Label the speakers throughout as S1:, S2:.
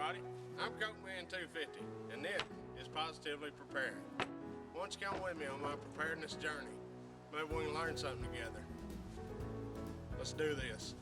S1: everybody. I'm Coat Man 250, and this is Positively Preparing. Why don't you come with me on my preparedness journey? Maybe we can learn something together. Let's do this.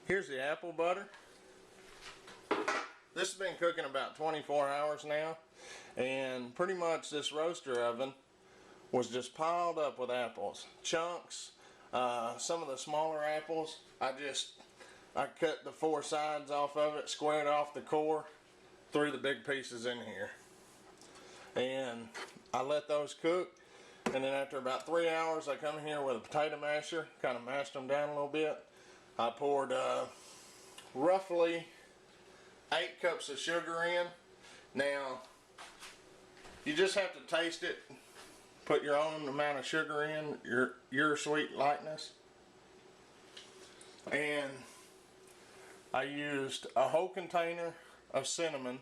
S1: Here's the apple butter. This has been cooking about 24 hours now, and pretty much this roaster oven was just piled up with apples. Chunks, some of the smaller apples, I cut the four sides off of it, squared off the core, threw the big pieces in here. And I let those cook, and then after about 3 hours I come in here with a potato masher, kind of mashed them down a little bit. I poured roughly 8 cups of sugar in. Now, you just have to taste it, put your own amount of sugar in, your sweet lightness. And I used a whole container of cinnamon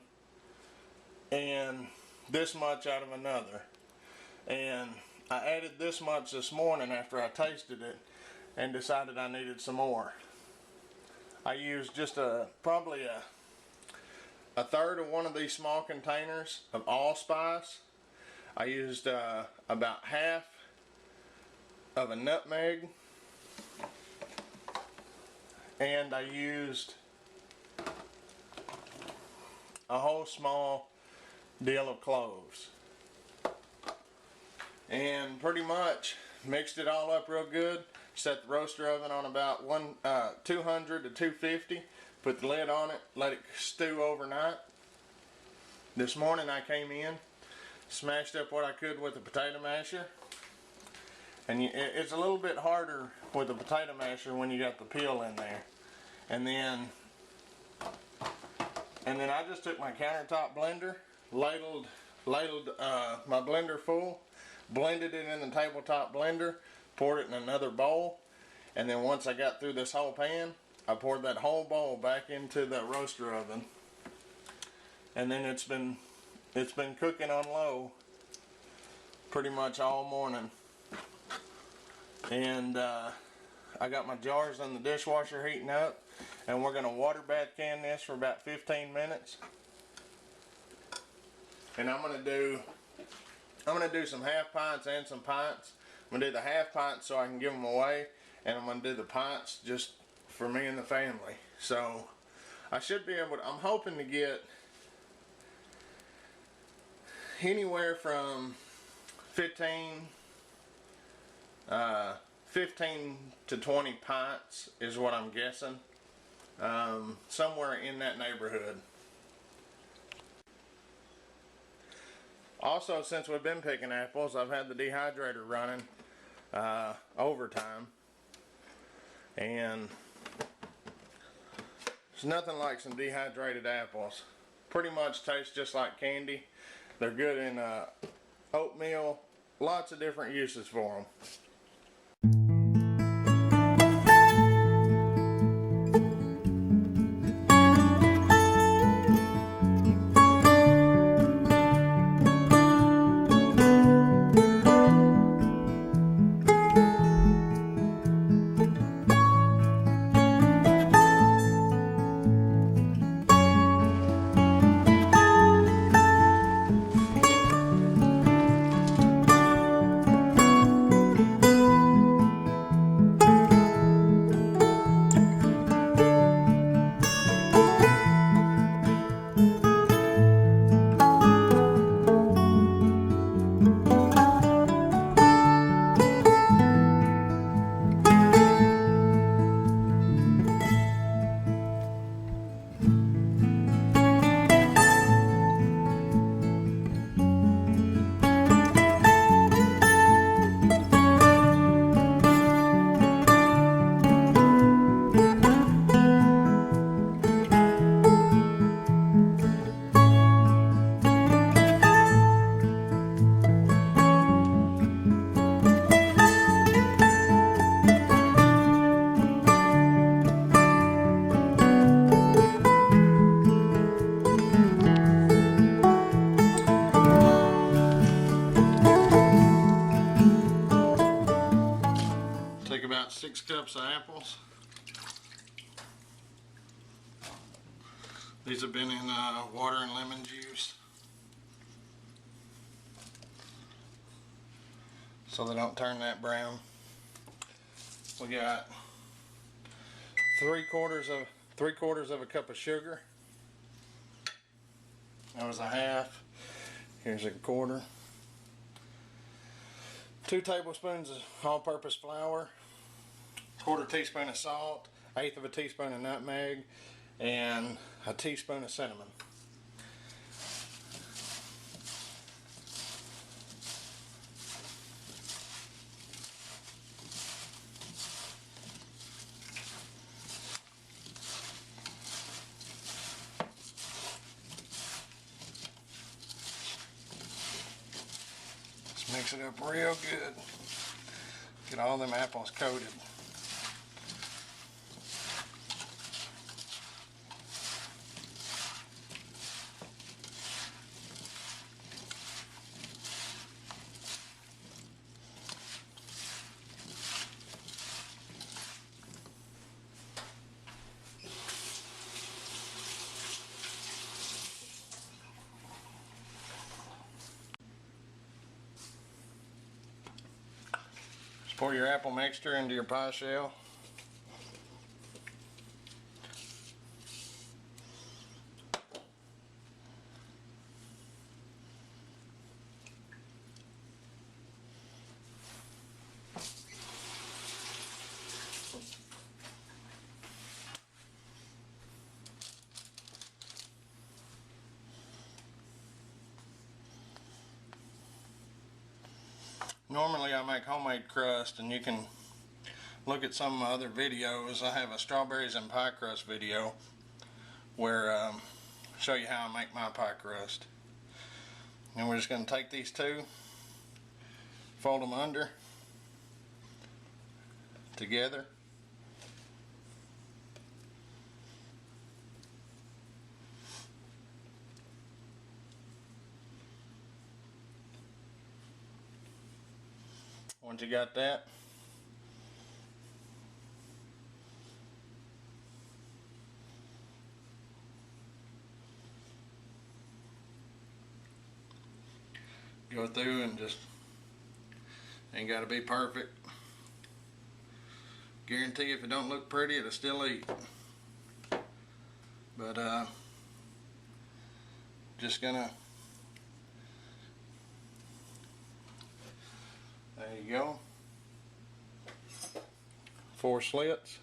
S1: and this much out of another. And I added this much this morning after I tasted it and decided I needed some more. I used just probably a third of one of these small containers of allspice. I used about half of a nutmeg, and I used a whole small deal of cloves, and pretty much mixed it all up real good. Set the roaster oven on about 200 to 250. Put the lid on it, let it stew overnight. This morning I came in, smashed up what I could with the potato masher. And it's a little bit harder with the potato masher when you got the peel in there. And then I just took my countertop blender, ladled my blender full, blended it in the tabletop blender, poured it in another bowl, and then once I got through this whole pan, I poured that whole bowl back into the roaster oven, and then it's been cooking on low pretty much all morning. And I got my jars in the dishwasher heating up, and we're gonna water bath can this for about 15 minutes. And I'm gonna do some half pints and some pints. I'm going to do the half pints so I can give them away, and I'm going to do the pints just for me and the family. So I should be able to, I'm hoping to get anywhere from 15 to 20 pints is what I'm guessing. Somewhere in that neighborhood. Also, since we've been picking apples, I've had the dehydrator running overtime, and there's nothing like some dehydrated apples. Pretty much taste just like candy. They're good in oatmeal, lots of different uses for them. cups of apples. These have been in water and lemon juice, so they don't turn that brown. We got three quarters of a cup of sugar. That was a half. Here's a quarter. 2 tablespoons of all-purpose flour, 1/4 teaspoon of salt, 1/8 of a teaspoon of nutmeg, and a teaspoon of cinnamon. Let's mix it up real good. Get all them apples coated. Pour your apple mixture into your pie shell. Normally I make homemade crust, and you can look at some of my other videos. I have a strawberries and pie crust video where I show you how I make my pie crust. And we're just going to take these two, fold them under together. Once you got that, go through and just, ain't got to be perfect. Guarantee if it don't look pretty, it'll still eat. But just gonna, there you go. 4 slits.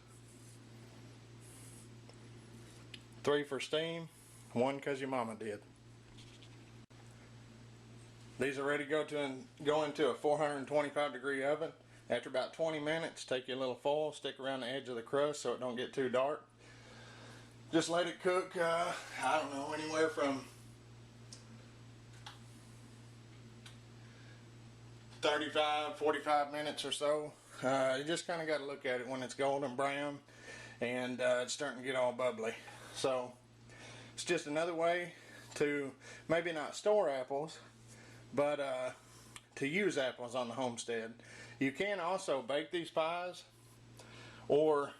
S1: 3 for steam, 1 because your mama did. These are ready to go into a 425 degree oven. After about 20 minutes, take your little foil, stick around the edge of the crust so it don't get too dark. Just let it cook, I don't know, anywhere from 35-45 minutes or so. You just kind of got to look at it when it's golden brown and it's starting to get all bubbly. So it's just another way to maybe not store apples, but to use apples on the homestead. You can also bake these pies or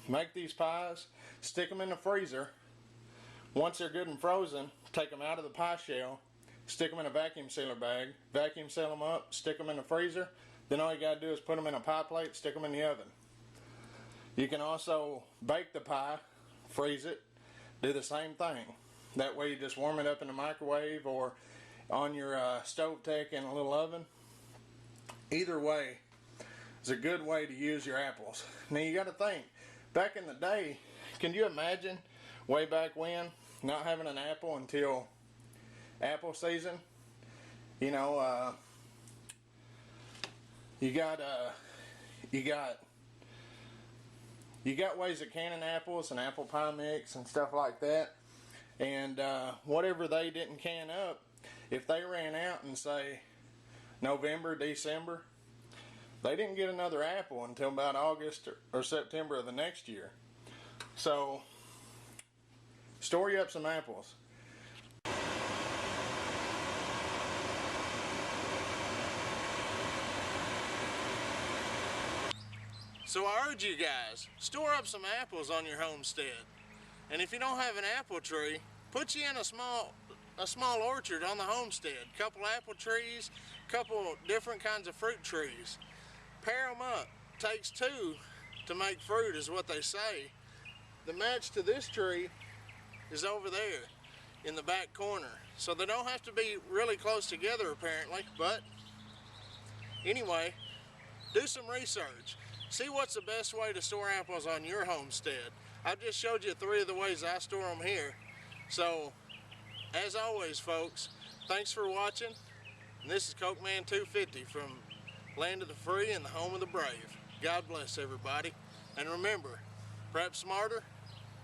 S1: make these pies, stick them in the freezer. Once they're good and frozen, take them out of the pie shell, stick them in a vacuum sealer bag, vacuum seal them up, stick them in the freezer. Then all you got to do is put them in a pie plate, stick them in the oven. You can also bake the pie, freeze it, do the same thing. That way you just warm it up in the microwave or on your stove tech in a little oven. Either way is a good way to use your apples. Now you got to think, back in the day, can you imagine way back when not having an apple until apple season? You know, you got ways of canning apples and apple pie mix and stuff like that. And whatever they didn't can up, if they ran out in say November, December, they didn't get another apple until about August or September of the next year. So store you up some apples. So I urge you guys, store up some apples on your homestead. And if you don't have an apple tree, put you in a small orchard on the homestead. Couple apple trees, couple different kinds of fruit trees. Pair them up. Takes two to make fruit is what they say. The match to this tree is over there in the back corner. So they don't have to be really close together apparently, but anyway, do some research. See what's the best way to store apples on your homestead. I've just showed you 3 of the ways I store them here. So, as always folks, thanks for watching. And this is Cokeman 250 from Land of the Free and the Home of the Brave. God bless everybody. And remember, prep smarter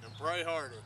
S1: and pray harder.